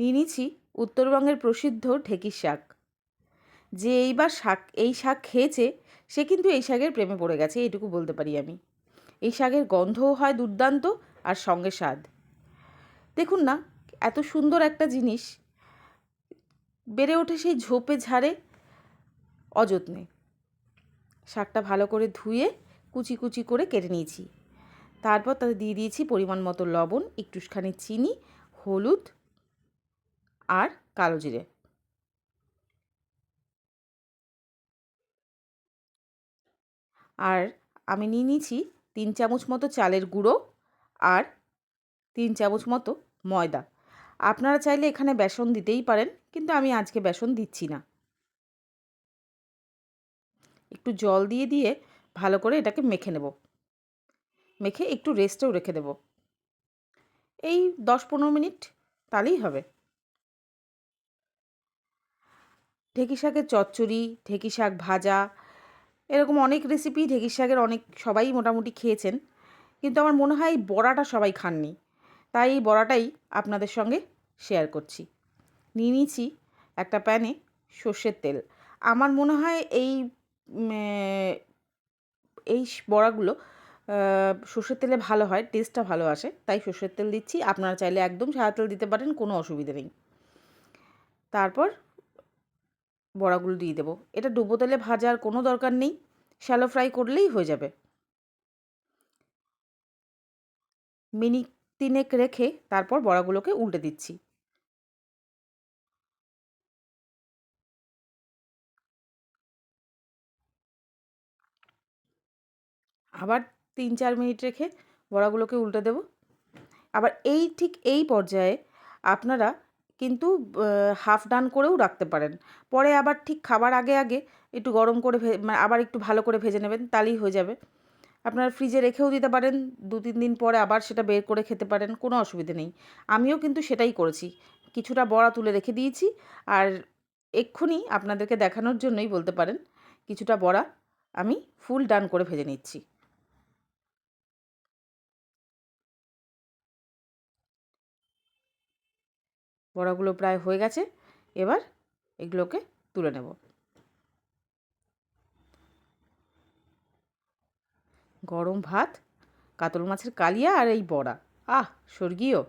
নিয়ে নিচ্ছি উত্তরবঙ্গের প্রসিদ্ধ ঢেঁকির শাক। যে এই শাক খেয়েছে সে কিন্তু এই শাকের প্রেমে পড়ে গেছে, এইটুকু বলতে পারি আমি। এই শাকের গন্ধও হয় দুর্দান্ত, আর সঙ্গে স্বাদ। দেখুন না, এত সুন্দর একটা জিনিস বেড়ে ওঠে সেই ঝোপে ঝাড়ে অযত্নে। শাকটা ভালো করে ধুয়ে কুচি কুচি করে কেটে নিয়েছি। তারপর তাতে দিয়ে দিয়েছি পরিমাণ মতো লবণ, একটুখানি চিনি, হলুদ আর কালো জিরে। আর আমি নিয়ে নিয়েছি 3 চামচ মতো চালের গুঁড়ো আর 3 চামচ মতো ময়দা। আপনারা চাইলে এখানে বেসন দিতেই পারেন, কিন্তু আমি আজকে বেসন দিচ্ছি না। একটু জল দিয়ে দিয়ে ভালো করে এটাকে মেখে নেব। মেখে একটু রেস্টেও রেখে দেব, এই 10-15 মিনিট, তাহলেই হবে। ঢেঁকি শাকের চচ্চড়ি, ঢেঁকি শাক ভাজা, এরকম অনেক রেসিপি ঢেঁকির শাকের সবাই মোটামুটি খেয়েছেন, কিন্তু আমার মনে হয় এই বড়াটা সবাই খাননি, তাই এই বড়াটাই আপনাদের সঙ্গে শেয়ার করছি। নিয়ে নিয়েছি একটা প্যানে সর্ষের তেল। আমার মনে হয় এই বড়াগুলো সর্ষের তেলে ভালো হয়, টেস্টটা ভালো আসে, তাই সর্ষের তেল দিচ্ছি। আপনারা চাইলে একদম সাদা তেল দিতে পারেন, কোনো অসুবিধে নেই। তারপর বড়াগুলো দিয়ে দেবো। এটা ডুবো তেলে ভাজার কোনো দরকার নেই, শ্যালো ফ্রাই করলেই হয়ে যাবে। মিনিট 3 রেখে তারপর বড়াগুলোকে উল্টে দিচ্ছি। আবার 3-4 মিনিট রেখে বড়াগুলোকে উল্টে দেব। আবার ঠিক এই পর্যায়ে আপনারা কিন্তু হাফ ডান করেও রাখতে পারেন। পরে আবার ঠিক খাবার আগে আগে একটু গরম করে আবার একটু ভালো করে ভেজে নেবেন, তাহলেই হয়ে যাবে। আপনারা ফ্রিজে রেখেও দিতে পারেন, 2-3 দিন পরে আবার সেটা বের করে খেতে পারেন, কোনো অসুবিধে নেই। আমিও কিন্তু সেটাই করেছি, কিছুটা বড়া তুলে রেখে দিয়েছি। আর এক্ষুনি আপনাদেরকে দেখানোর জন্যই বলতে পারেন, কিছুটা বড়া আমি ফুল ডান করে ভেজে নিচ্ছি। বড়াগুলো প্রায় হয়ে গেছে, এবার এগুলোকে তুলে নেব। গরম ভাত, কাতল মাছের কালিয়া আর এই বড়া, আহ স্বর্গীয়।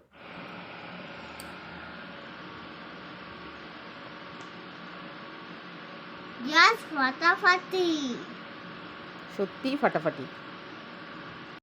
ফাটাফাটি, সত্যিই ফাটাফাটি।